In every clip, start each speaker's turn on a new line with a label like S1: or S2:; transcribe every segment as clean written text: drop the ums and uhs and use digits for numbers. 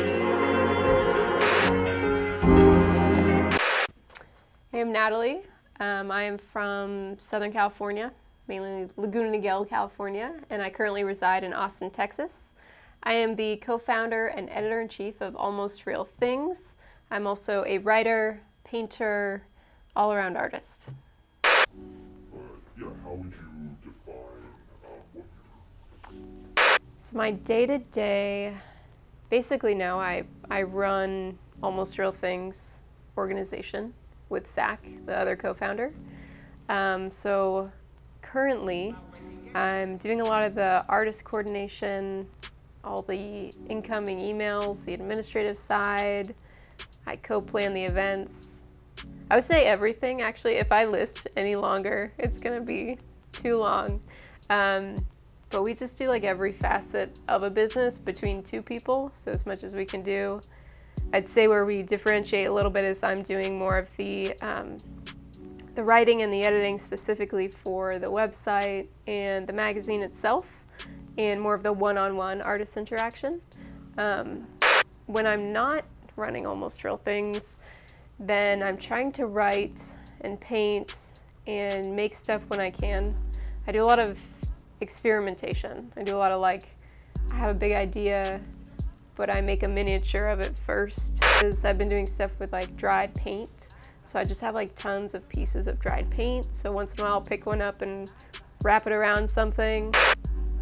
S1: I am Natalie. I am from Southern California, mainly Laguna Niguel, California, and I currently reside in Austin, Texas. I am the co-founder and editor-in-chief of Almost Real Things. I'm also a writer, painter, all-around artist.
S2: How would you define what you do?
S1: So my day-to-day, basically now I run Almost Real Things organization with Zach, the other co-founder. So currently I'm doing a lot of the artist coordination, all the incoming emails, the administrative side. I co-plan the events. I would say everything, actually. If I list any longer, it's gonna be too long. But we just do like every facet of a business between two people, so as much as we can do. I'd say where we differentiate a little bit is I'm doing more of the writing and the editing specifically for the website and the magazine itself, and more of the one-on-one artist interaction. When I'm not running Almost Real Things, then I'm trying to write and paint and make stuff when I can. I do a lot of experimentation. I do a lot of I have a big idea, but I make a miniature of it first. I've been doing stuff with dried paint. So I just have tons of pieces of dried paint. So once in a while I'll pick one up and wrap it around something.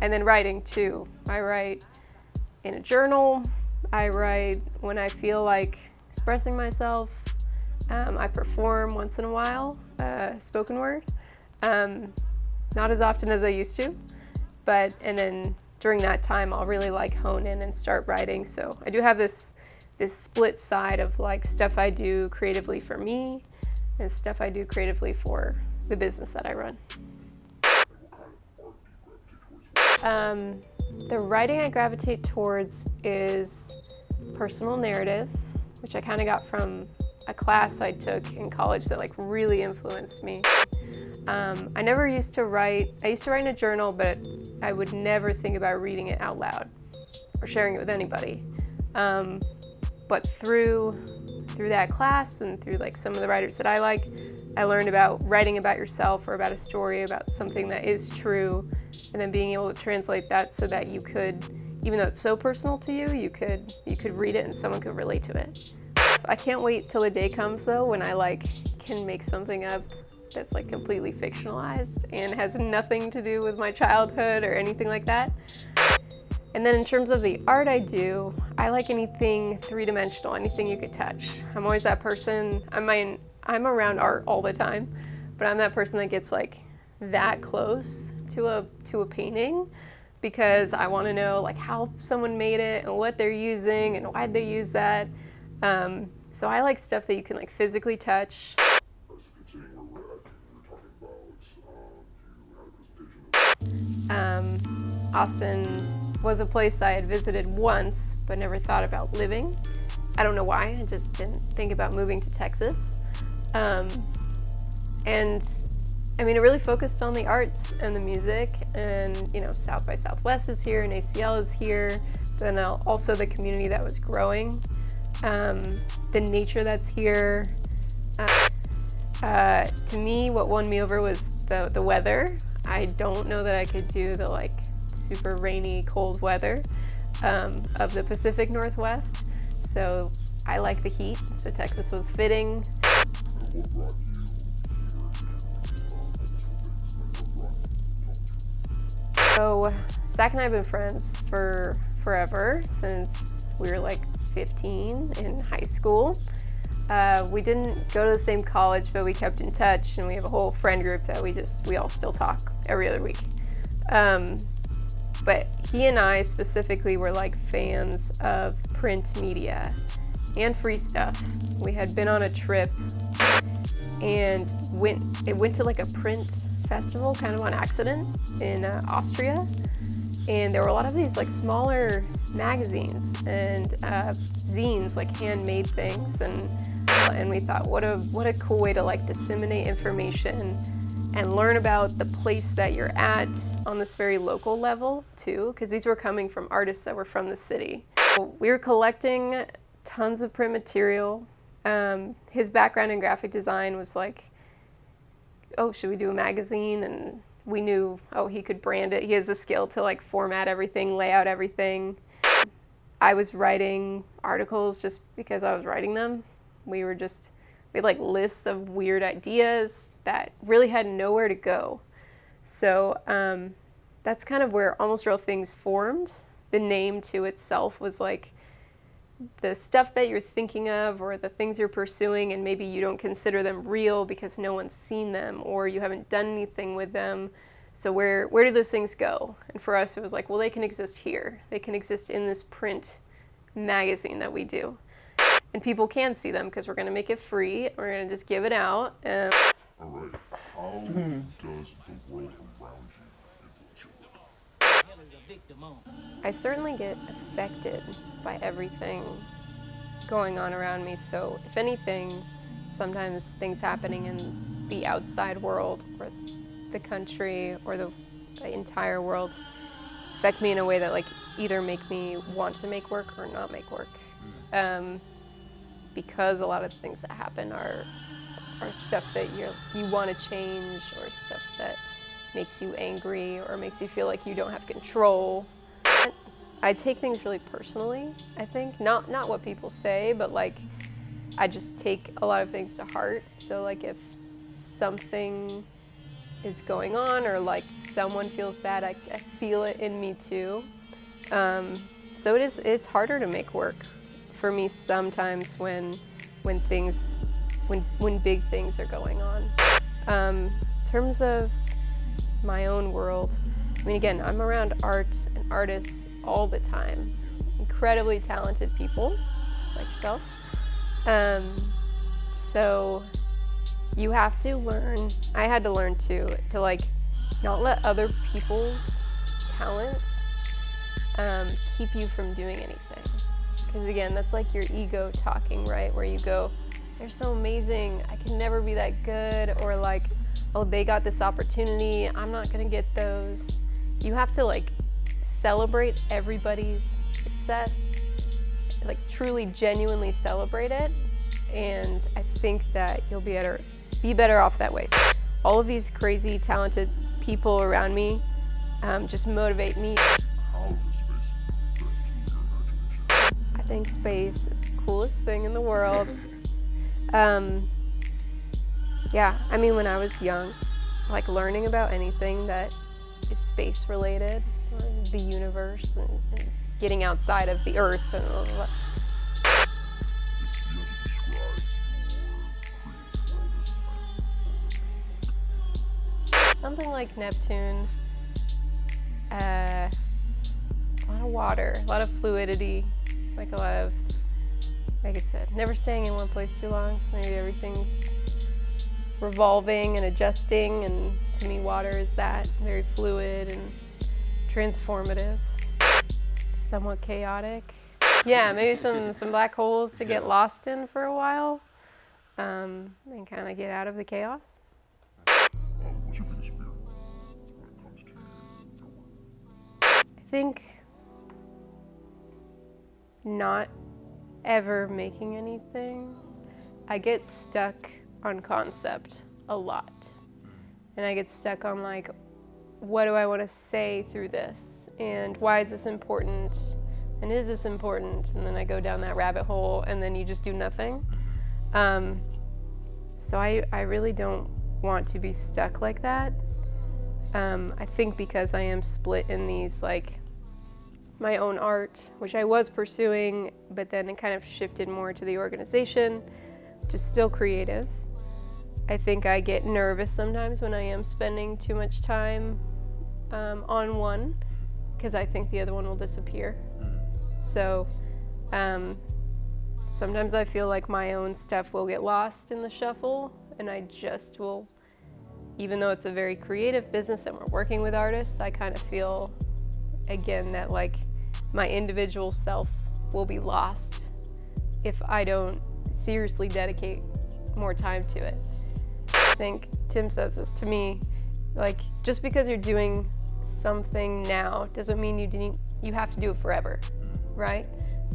S1: And then writing too. I write in a journal. I write when I feel like expressing myself. I perform once in a while, spoken word. Not as often as I used to, and then during that time I'll really hone in and start writing. So I do have this split side of stuff I do creatively for me and stuff I do creatively for the business that I run. The writing I gravitate towards is personal narrative, which I kind of got from a class I took in college that really influenced me. I never used to write. I used to write in a journal, but I would never think about reading it out loud or sharing it with anybody. But through that class and through some of the writers that I learned about writing about yourself or about a story about something that is true, and then being able to translate that so that you could, even though it's so personal to you, you could read it and someone could relate to it. I can't wait till the day comes though when I can make something up that's completely fictionalized and has nothing to do with my childhood or anything like that. And then in terms of the art I do, I like anything three-dimensional, anything you could touch. I'm always that person. I'm around art all the time, but I'm that person that gets that close to a painting because I want to know how someone made it and what they're using and why'd they use that. So I like stuff that you can physically touch. Austin was a place I had visited once but never thought about living. I don't know why, I just didn't think about moving to Texas. And I mean, it really focused on the arts and the music, and South by Southwest is here and ACL is here, then also the community that was growing, the nature that's here. To me, what won me over was the weather. I don't know that I could do the super rainy, cold weather of the Pacific Northwest. So I like the heat, so Texas was fitting. So Zach and I have been friends for forever, since we were 15 in high school. We didn't go to the same college, but we kept in touch, and we have a whole friend group that we all still talk every other week. But he and I specifically were fans of print media and free stuff. We had been on a trip and went to a print festival kind of on accident in Austria, and there were a lot of these smaller magazines and zines, handmade things, and we thought what a cool way to disseminate information and learn about the place that you're at on this very local level too, because these were coming from artists that were from the city. We were collecting tons of print material. His background in graphic design was like, oh, should we do a magazine? And we knew, oh, he could brand it. He has a skill to like format everything, lay out everything. I was writing articles just because I was writing them. We had like lists of weird ideas that really had nowhere to go. So that's kind of where Almost Real Things formed. The name to itself was like the stuff that you're thinking of or the things you're pursuing, and maybe you don't consider them real because no one's seen them or you haven't done anything with them. So where do those things go? And for us, it was like, well, they can exist here. They can exist in this print magazine that we do. And people can see them because we're going to make it free. We're going to just give it out.
S2: All right. How does the world around you influence your work?
S1: I certainly get affected by everything going on around me. So if anything, sometimes things happening in the outside world or the country or the entire world affect me in a way that like either make me want to make work or not make work. Because a lot of things that happen are stuff that you want to change, or stuff that makes you angry or makes you feel like you don't have control. I take things really personally, I think. Not what people say, but like I just take a lot of things to heart. So like if something is going on or like someone feels bad, I feel it in me too. So it's harder to make work for me sometimes when big things are going on. In terms of my own world, I mean, again, I'm around art and artists all the time. Incredibly talented people like yourself. So you have to learn, I had to learn to like not let other people's talent keep you from doing anything. Because again, that's like your ego talking, right? Where you go, they're so amazing, I can never be that good, or like, oh, they got this opportunity, I'm not gonna get those. You have to like celebrate everybody's success, like truly, genuinely celebrate it, and I think that you'll be better off that way. So all of these crazy, talented people around me just motivate me.
S2: How does space affect your imagination?
S1: I think space is the coolest thing in the world. Yeah, I mean, when I was young, like learning about anything that is space related, or the universe, and getting outside of the Earth and all of that.
S2: If you had to describe your creative world as
S1: Something like Neptune, a lot of water, a lot of fluidity, like a lot of, like I said, never staying in one place too long, so maybe everything's revolving and adjusting, and to me water is that, very fluid and transformative, somewhat chaotic. Yeah, maybe some black holes to get lost in for a while, and kind of get out of the chaos.
S2: what's your biggest fear when it comes to your work?
S1: I think not ever making anything. I get stuck on concept a lot, and I get stuck on like, what do I want to say through this, and why is this important, and is this important, and then I go down that rabbit hole, and then you just do nothing. So I really don't want to be stuck like that. I think because I am split in these, like my own art, which I was pursuing, but then it kind of shifted more to the organization, which is still creative. I think I get nervous sometimes when I am spending too much time on one, because I think the other one will disappear. So sometimes I feel like my own stuff will get lost in the shuffle, and I just will, even though it's a very creative business and we're working with artists, I kind of feel, again, that like my individual self will be lost if I don't seriously dedicate more time to it. I think Tim says this to me, like, just because you're doing something now doesn't mean you have to do it forever, right?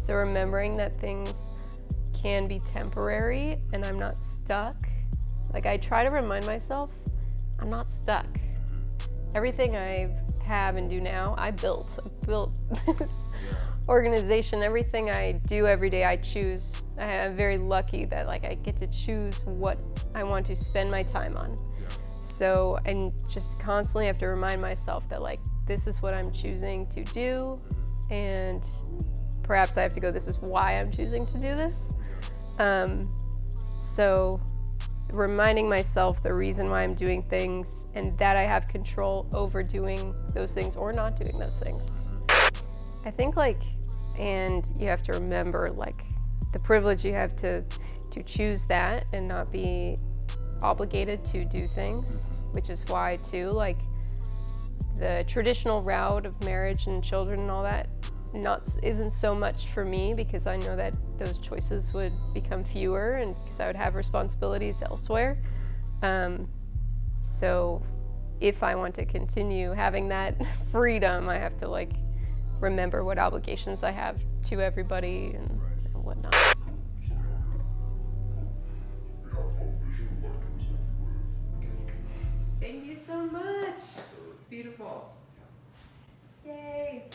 S1: So remembering that things can be temporary and I'm not stuck. Like I try to remind myself, I'm not stuck. Everything I have and do now, I built this organization. Everything I do every day, I choose. I'm very lucky that like I get to choose what I want to spend my time on. So I just constantly have to remind myself that like this is what I'm choosing to do, and perhaps I have to go, this is why I'm choosing to do this. So reminding myself the reason why I'm doing things and that I have control over doing those things or not doing those things. I think like, and you have to remember like the privilege you have to choose that and not be obligated to do things, which is why too, like the traditional route of marriage and children and all that isn't so much for me, because I know that those choices would become fewer and because I would have responsibilities elsewhere. So if I want to continue having that freedom, I have to like remember what obligations I have to everybody and whatnot. Thank you so much. It's beautiful. Yay.